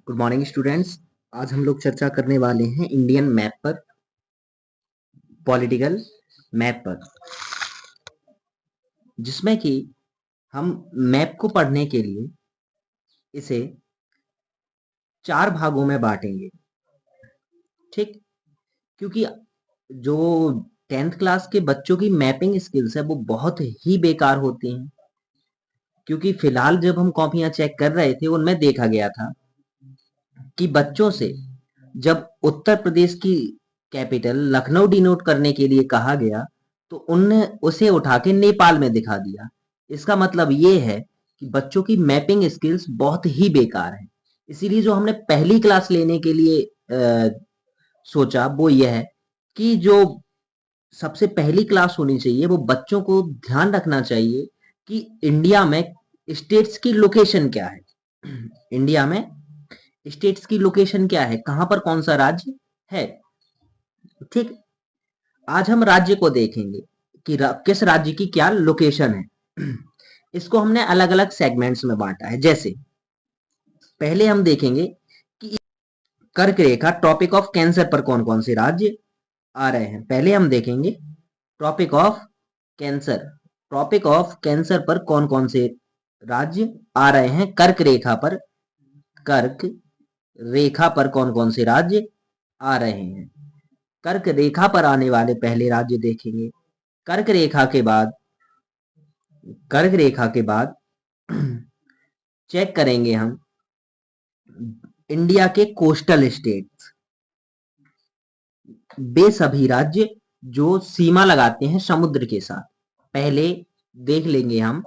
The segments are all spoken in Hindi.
Good morning students. आज हम लोग चर्चा करने वाले हैं इंडियन मैप पर, पॉलिटिकल मैप पर, जिसमें कि हम मैप को पढ़ने के लिए इसे 4 भागों में बांटेंगे। ठीक, क्योंकि जो 10th क्लास के बच्चों की मैपिंग स्किल्स है वो बहुत ही बेकार होती हैं। क्योंकि फिलहाल जब हम कॉपियां चेक कर रहे थे उनमें देखा गया था कि बच्चों से जब उत्तर प्रदेश की कैपिटल लखनऊ डिनोट करने के लिए कहा गया तो उनने उसे उठा के नेपाल में दिखा दिया। इसका मतलब ये है कि बच्चों की मैपिंग स्किल्स बहुत ही बेकार है। इसीलिए जो हमने पहली क्लास लेने के लिए सोचा वो यह है कि जो सबसे पहली क्लास होनी चाहिए वो बच्चों को ध्यान रखना चाहिए कि इंडिया में स्टेट्स की लोकेशन क्या है। इंडिया में स्टेट्स की लोकेशन क्या है, कहां पर कौन सा राज्य है। ठीक, आज हम राज्य को देखेंगे कि किस राज्य की क्या लोकेशन है। इसको हमने अलग अलग सेगमेंट्स में बांटा है। जैसे पहले हम देखेंगे कि कर्क रेखा ट्रॉपिक ऑफ कैंसर पर कौन कौन से राज्य आ रहे हैं। पहले हम देखेंगे tropic of cancer, tropic of cancer पर कौन कौन से राज्य आ रहे हैं। कर्क रेखा पर, कर्क रेखा पर कौन कौन से राज्य आ रहे हैं। कर्क रेखा पर आने वाले पहले राज्य देखेंगे। कर्क रेखा के बाद, कर्क रेखा के बाद चेक करेंगे हम इंडिया के कोस्टल स्टेट्स, वे सभी राज्य जो सीमा लगाते हैं समुद्र के साथ। पहले देख लेंगे हम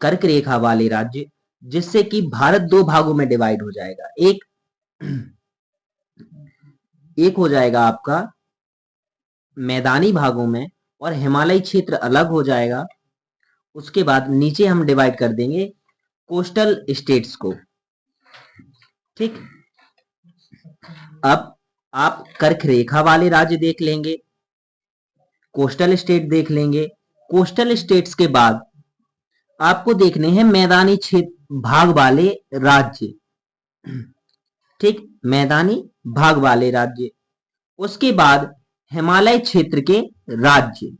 कर्क रेखा वाले राज्य, जिससे कि भारत 2 भागों में डिवाइड हो जाएगा। एक हो जाएगा आपका मैदानी भागों में और हिमालयी क्षेत्र अलग हो जाएगा। उसके बाद नीचे हम डिवाइड कर देंगे कोस्टल स्टेट्स को। ठीक, अब आप कर्क रेखा वाले राज्य देख लेंगे, कोस्टल स्टेट देख लेंगे। कोस्टल स्टेट्स के बाद आपको देखने हैं मैदानी क्षेत्र भाग वाले राज्य। ठीक, मैदानी भाग वाले राज्य। उसके बाद हिमालय क्षेत्र के राज्य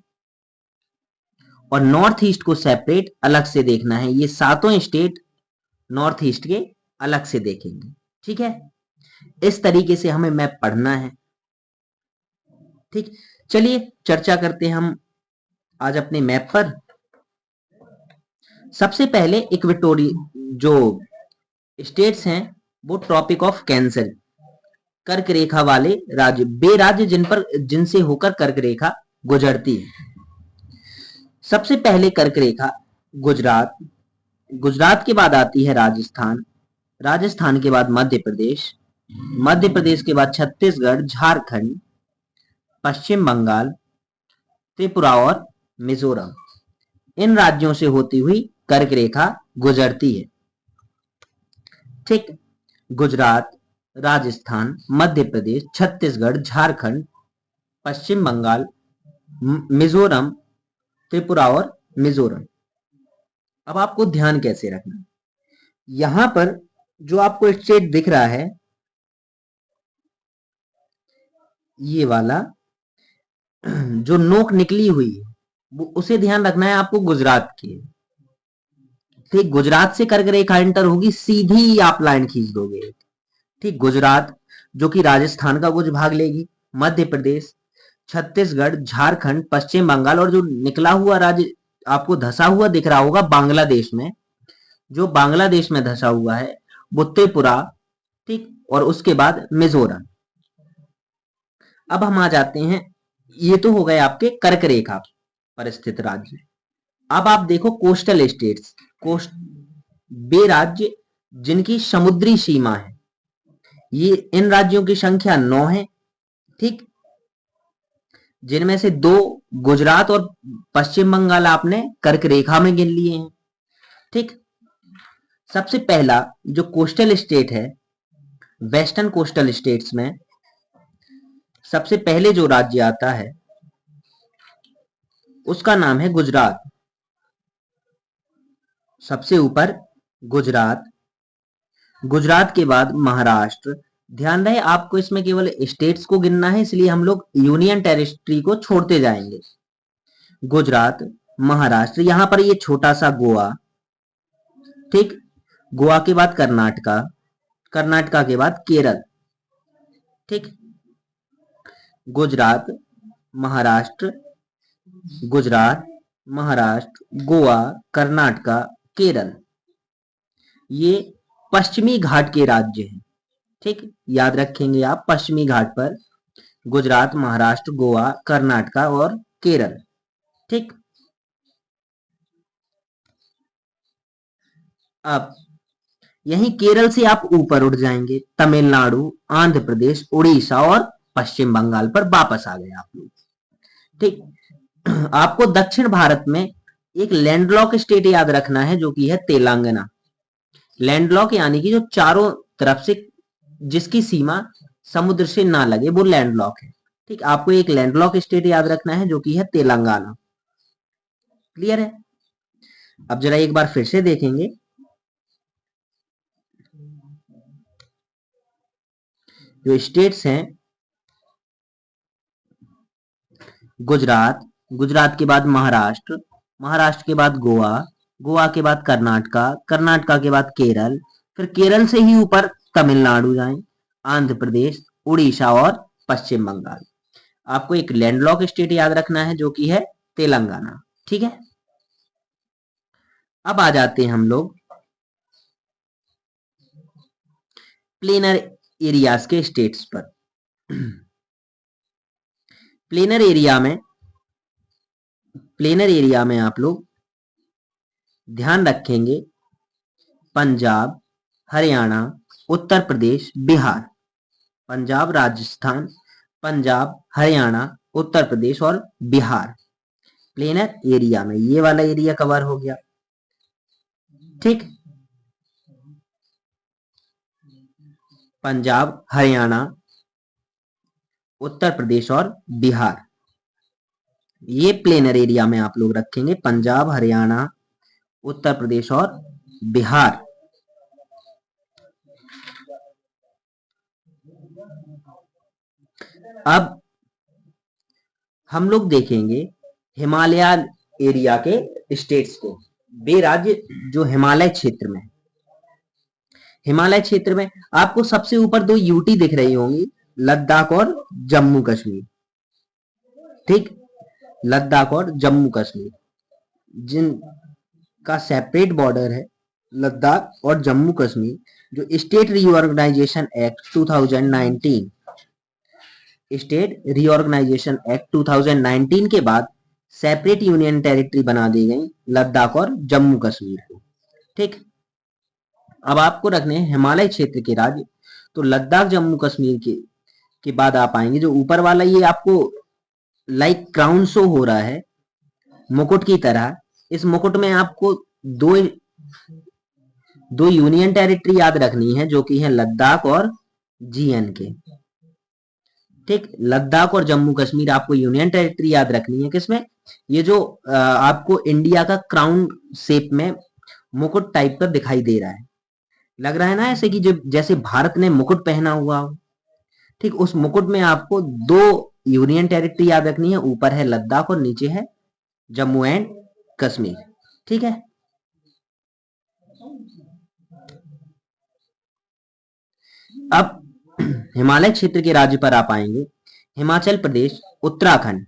और नॉर्थ ईस्ट को सेपरेट अलग से देखना है। ये सातों स्टेट नॉर्थ ईस्ट के अलग से देखेंगे। ठीक है, इस तरीके से हमें मैप पढ़ना है। ठीक, चलिए चर्चा करते हैं हम आज अपने मैप पर। सबसे पहले इक्वेटोरियल जो स्टेट्स हैं वो ट्रॉपिक ऑफ कैंसर, कर्क रेखा वाले राज्य, वे राज्य जिनसे होकर कर्क रेखा गुजरती है। सबसे पहले कर्क रेखा गुजरात, गुजरात के बाद आती है राजस्थान, राजस्थान के बाद मध्य प्रदेश, मध्य प्रदेश के बाद छत्तीसगढ़, झारखंड, पश्चिम बंगाल, त्रिपुरा और मिजोरम। इन राज्यों से होती हुई कर्क रेखा गुजरती है। ठीक, गुजरात, राजस्थान, मध्य प्रदेश, छत्तीसगढ़, झारखंड, पश्चिम बंगाल, मिजोरम, त्रिपुरा और मिजोरम। अब आपको ध्यान कैसे रखना, यहां पर जो आपको स्टेट दिख रहा है ये वाला जो नोक निकली हुई है वो उसे ध्यान रखना है आपको गुजरात की। ठीक, गुजरात से कर्क रेखा एंटर होगी, सीधी आप लाइन खींच दोगे। ठीक, गुजरात जो कि राजस्थान का कुछ भाग लेगी, मध्य प्रदेश, छत्तीसगढ़, झारखंड, पश्चिम बंगाल और जो निकला हुआ राज्य आपको धसा हुआ दिख रहा होगा बांग्लादेश में, जो बांग्लादेश में धसा हुआ है वो त्रिपुरा। ठीक, और उसके बाद मिजोरम। अब हम आ जाते हैं, ये तो हो गए आपके कर्क रेखा पर स्थित राज्य। अब आप देखो कोस्टल स्टेट्स, कोस्ट वे राज्य जिनकी समुद्री सीमा है। ये इन राज्यों की संख्या 9 है। ठीक, जिनमें से 2 गुजरात और पश्चिम बंगाल आपने कर्क रेखा में गिन लिए हैं। ठीक, सबसे पहला जो कोस्टल स्टेट है, वेस्टर्न कोस्टल स्टेट्स में सबसे पहले जो राज्य आता है उसका नाम है गुजरात। सबसे ऊपर गुजरात, गुजरात के बाद महाराष्ट्र। ध्यान रहे आपको इसमें केवल स्टेट्स को गिनना है, इसलिए हम लोग यूनियन टेरिटरी को छोड़ते जाएंगे। गुजरात, महाराष्ट्र, यहां पर ये छोटा सा गोवा, ठीक। गोवा के बाद कर्नाटका, कर्नाटका के बाद केरल, ठीक। गुजरात, महाराष्ट्र, गुजरात, महाराष्ट्र, गोवा, कर्नाटका, केरल, ये पश्चिमी घाट के राज्य हैं, ठीक। याद रखेंगे आप, पश्चिमी घाट पर गुजरात, महाराष्ट्र, गोवा, कर्नाटका और केरल, ठीक। अब यहीं केरल से आप ऊपर उठ जाएंगे, तमिलनाडु, आंध्र प्रदेश, उड़ीसा और पश्चिम बंगाल पर वापस आ गए आप लोग, ठीक। आपको दक्षिण भारत में एक लैंडलॉक स्टेट याद रखना है, जो कि है तेलंगाना। लैंडलॉक यानी कि जो चारों तरफ से जिसकी सीमा समुद्र से ना लगे, वो लैंडलॉक है, ठीक। आपको एक लैंडलॉक स्टेट याद रखना है, जो कि है तेलंगाना। क्लियर है? अब जरा एक बार फिर से देखेंगे, जो स्टेट्स हैं, गुजरात, गुजरात के बाद महाराष्ट्र, महाराष्ट्र के बाद गोवा, गोवा के बाद कर्नाटका, कर्नाटका के बाद केरल, फिर केरल से ही ऊपर तमिलनाडु जाएं, आंध्र प्रदेश, उड़ीसा और पश्चिम बंगाल। आपको एक लैंडलॉक स्टेट याद रखना है, जो कि है तेलंगाना, ठीक है। अब आ जाते हैं हम लोग प्लेनर एरियाज के स्टेट्स पर। प्लेनर एरिया में आप लोग ध्यान रखेंगे पंजाब, हरियाणा, उत्तर प्रदेश, बिहार। पंजाब, राजस्थान, पंजाब, हरियाणा, उत्तर प्रदेश और बिहार प्लेनर एरिया में, ये वाला एरिया कवर हो गया, ठीक। पंजाब, हरियाणा, उत्तर प्रदेश और बिहार, ये प्लेनर एरिया में आप लोग रखेंगे, पंजाब, हरियाणा, उत्तर प्रदेश और बिहार। अब हम लोग देखेंगे हिमालय एरिया के स्टेट्स को, वे राज्य जो हिमालय क्षेत्र में, हिमालय क्षेत्र में आपको सबसे ऊपर दो यूटी दिख रही होंगी, लद्दाख और जम्मू कश्मीर, ठीक। लद्दाख और जम्मू कश्मीर, जिनका सेपरेट बॉर्डर है, लद्दाख और जम्मू कश्मीर, जो state reorganisation act 2019, state reorganisation act 2019 के बाद सेपरेट यूनियन टेरिटरी बना दी गई लद्दाख और जम्मू कश्मीर को, ठीक। अब आपको रखने हैं हिमालय क्षेत्र के राज्य, तो लद्दाख, जम्मू कश्मीर के बाद आप आएंगे जो ऊपर वाला, ये आपको लाइक क्राउन शो हो रहा है मुकुट की तरह। इस मुकुट में आपको दो यूनियन टेरिटरी याद रखनी है, जो कि है लद्दाख और जीएनके, ठीक। लद्दाख और जम्मू कश्मीर आपको यूनियन टेरिटरी याद रखनी है, किसमें, ये जो आपको इंडिया का क्राउन शेप में मुकुट टाइप का दिखाई दे रहा है, लग रहा है ना ऐसे कि जैसे भारत ने मुकुट पहना हुआ हो, ठीक। उस मुकुट में आपको दो यूनियन टेरिटरी याद रखनी है, ऊपर है लद्दाख और नीचे है जम्मू एंड कश्मीर, ठीक है। अब हिमालय क्षेत्र के राज्य पर आप आएंगे, हिमाचल प्रदेश, उत्तराखंड,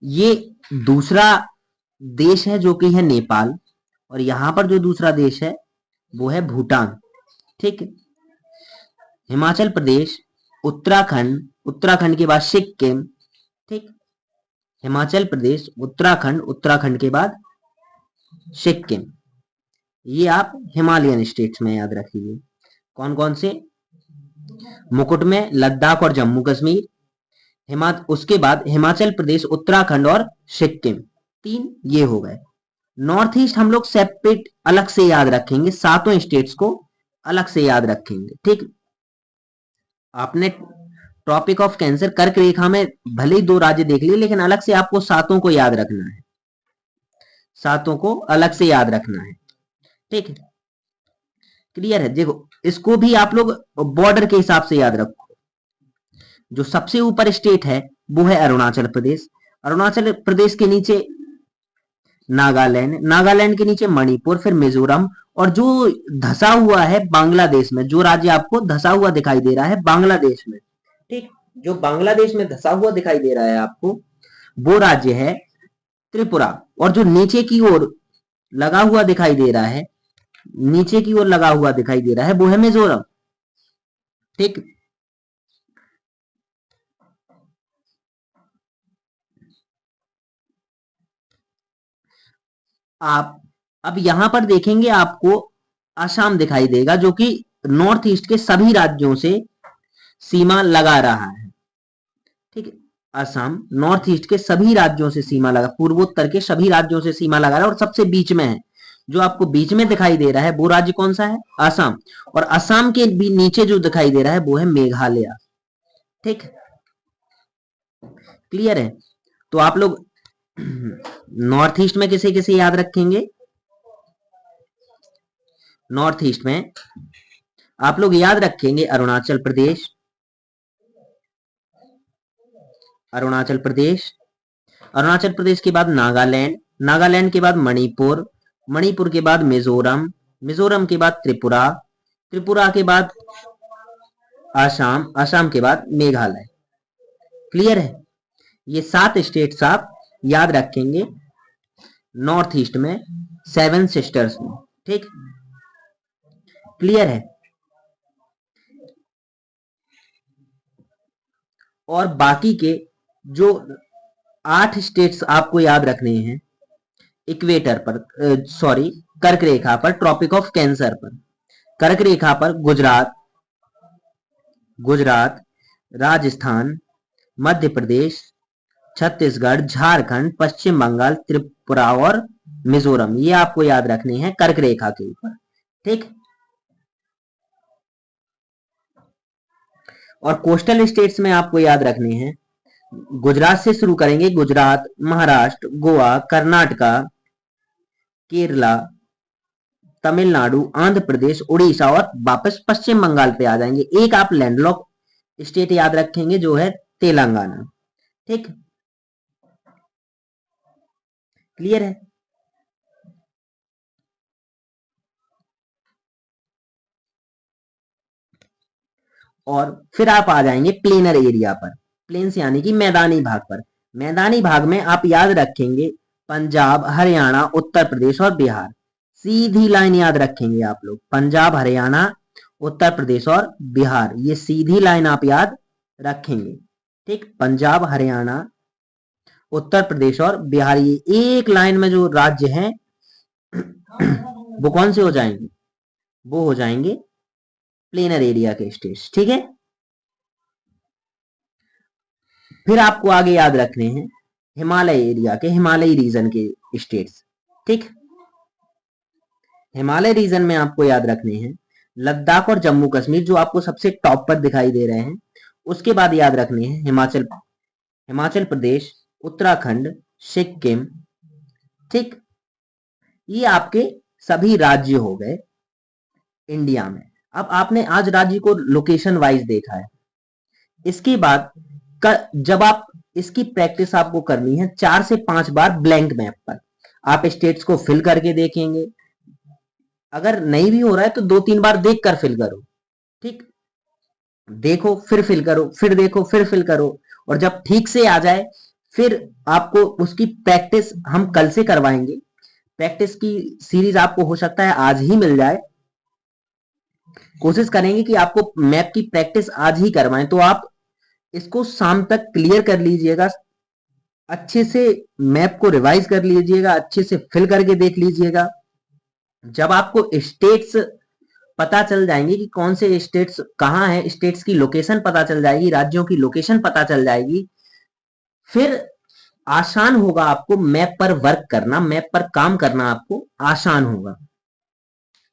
ये दूसरा देश है जो कि है नेपाल, और यहां पर जो दूसरा देश है वो है भूटान, ठीक। हिमाचल प्रदेश, उत्तराखंड, उत्तराखंड के बाद सिक्किम, ठीक। हिमाचल प्रदेश, उत्तराखंड, उत्तराखंड के बाद सिक्किम, ये आप हिमालयन स्टेट्स में याद रखिए। कौन कौन से, मुकुट में लद्दाख और जम्मू कश्मीर, उसके बाद हिमाचल प्रदेश, उत्तराखंड और सिक्किम, तीन ये हो गए। नॉर्थ ईस्ट हम लोग सेपरेट अलग से याद रखेंगे, सातों स्टेट्स को अलग से याद रखेंगे, ठीक। आपने ट्रॉपिक ऑफ कैंसर, कर्क रेखा में भले ही दो राज्य देख लिए, लेकिन अलग से आपको सातों को याद रखना है, सातों को अलग से याद रखना है, ठीक। क्लियर है? देखो, इसको भी आप लोग बॉर्डर के हिसाब से याद रखो। जो सबसे ऊपर स्टेट है वो है अरुणाचल प्रदेश। अरुणाचल प्रदेश के नीचे नागालैंड, नागालैंड के नीचे मणिपुर, फिर मिजोरम, और जो धसा हुआ है बांग्लादेश में, जो राज्य आपको धसा हुआ दिखाई दे रहा है बांग्लादेश में, ठीक, जो बांग्लादेश में धसा हुआ दिखाई दे रहा है आपको, वो राज्य है त्रिपुरा। और जो नीचे की ओर लगा हुआ दिखाई दे रहा है, नीचे की ओर लगा हुआ दिखाई दे रहा है, वो है मिजोरम। ठीक, आप अब यहां पर देखेंगे आपको असम दिखाई देगा, जो कि नॉर्थ ईस्ट के सभी राज्यों से सीमा लगा रहा है। ठीक है, असम नॉर्थ ईस्ट के सभी राज्यों से सीमा लगा, पूर्वोत्तर के सभी राज्यों से सीमा लगा रहा है, और सबसे बीच में है। जो आपको बीच में दिखाई दे रहा है वो राज्य कौन सा है? असम। और असम के भी नीचे जो दिखाई दे रहा है वो है मेघालय। ठीक, क्लियर है? तो आप लोग नॉर्थ ईस्ट में किसे किसे याद रखेंगे? नॉर्थ ईस्ट में आप लोग याद रखेंगे अरुणाचल प्रदेश, अरुणाचल प्रदेश, अरुणाचल प्रदेश के बाद नागालैंड, नागालैंड के बाद मणिपुर, मणिपुर के बाद मिजोरम, मिजोरम के बाद त्रिपुरा, त्रिपुरा के बाद आसाम, आसाम के बाद मेघालय। क्लियर है? ये 7 स्टेट्स आप याद रखेंगे नॉर्थ ईस्ट में, 7 सिस्टर्स में। ठीक, क्लियर है? और बाकी के जो 8 स्टेट्स आपको याद रखने हैं इक्वेटर पर, सॉरी, कर्क रेखा पर, ट्रॉपिक ऑफ कैंसर पर, कर्क रेखा पर गुजरात, गुजरात, राजस्थान, मध्य प्रदेश, छत्तीसगढ़, झारखंड, पश्चिम बंगाल, त्रिपुरा और मिजोरम, ये आपको याद रखने हैं कर्क रेखा के ऊपर। ठीक, और कोस्टल स्टेट्स में आपको याद रखने हैं, गुजरात से शुरू करेंगे, गुजरात, महाराष्ट्र, गोवा, कर्नाटका, केरला, तमिलनाडु, आंध्र प्रदेश, उड़ीसा, और वापस पश्चिम बंगाल पे आ जाएंगे। एक आप लैंडलॉक स्टेट याद रखेंगे जो है तेलंगाना। ठीक, क्लियर है? और फिर आप आ जाएंगे प्लेनर एरिया पर, प्लेन्स यानी कि मैदानी भाग पर। मैदानी भाग में आप याद रखेंगे पंजाब, हरियाणा, उत्तर प्रदेश और बिहार। सीधी लाइन याद रखेंगे आप लोग, पंजाब, हरियाणा, उत्तर प्रदेश और बिहार, ये सीधी लाइन आप याद रखेंगे। ठीक, पंजाब, हरियाणा, उत्तर प्रदेश और बिहार, ये एक लाइन में जो राज्य हैं वो कौन से हो जाएंगे? वो हो जाएंगे प्लेनर एरिया के स्टेट्स। ठीक है, फिर आपको आगे याद रखने हैं हिमालय एरिया के, हिमालयी रीजन के स्टेट्स। ठीक, हिमालय रीजन में आपको याद रखने हैं लद्दाख और जम्मू कश्मीर, जो आपको सबसे टॉप पर दिखाई दे रहे हैं। उसके बाद याद रखने हैं हिमाचल, हिमाचल प्रदेश, उत्तराखंड, सिक्किम। ठीक, ये आपके सभी राज्य हो गए इंडिया में। अब आपने आज राज्य को लोकेशन वाइज देखा है। इसके बाद जब आप इसकी प्रैक्टिस आपको करनी है 4 से 5 बार ब्लैंक मैप पर, आप स्टेट्स को फिल करके देखेंगे। अगर नहीं भी हो रहा है तो 2-3 बार देख कर फिल करो। ठीक, देखो फिर फिल करो, फिर देखो फिर फिल करो, और जब ठीक से आ जाए फिर आपको उसकी प्रैक्टिस हम कल से करवाएंगे। प्रैक्टिस की सीरीज आपको हो सकता है आज ही मिल जाए। कोशिश करेंगे कि आपको मैप की प्रैक्टिस आज ही करवाएं, तो आप इसको शाम तक क्लियर कर लीजिएगा, अच्छे से मैप को रिवाइज कर लीजिएगा, अच्छे से फिल करके देख लीजिएगा। जब आपको स्टेट्स पता चल जाएंगे कि कौन से स्टेट्स कहाँ है, स्टेट्स की लोकेशन पता चल जाएगी, राज्यों की लोकेशन पता चल जाएगी, फिर आसान होगा आपको मैप पर वर्क करना, मैप पर काम करना आपको आसान होगा।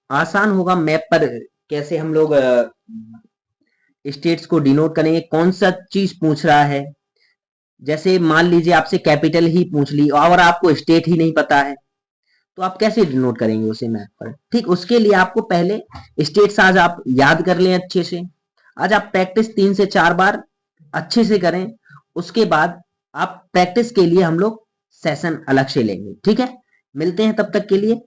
आसान होगा मैप पर कैसे हम लोग स्टेट्स को डिनोट करेंगे, कौन सा चीज पूछ रहा है। जैसे मान लीजिए आपसे कैपिटल ही पूछ ली और आपको स्टेट ही नहीं पता है, तो आप कैसे डिनोट करेंगे उसे मैप पर? ठीक, उसके लिए आपको पहले स्टेट्स आज आप याद कर लें अच्छे से। आज आप प्रैक्टिस 3 से 4 बार अच्छे से करें। उसके बाद आप प्रैक्टिस के लिए हम लोग सेशन अलग से लेंगे। ठीक है, मिलते हैं तब तक के लिए।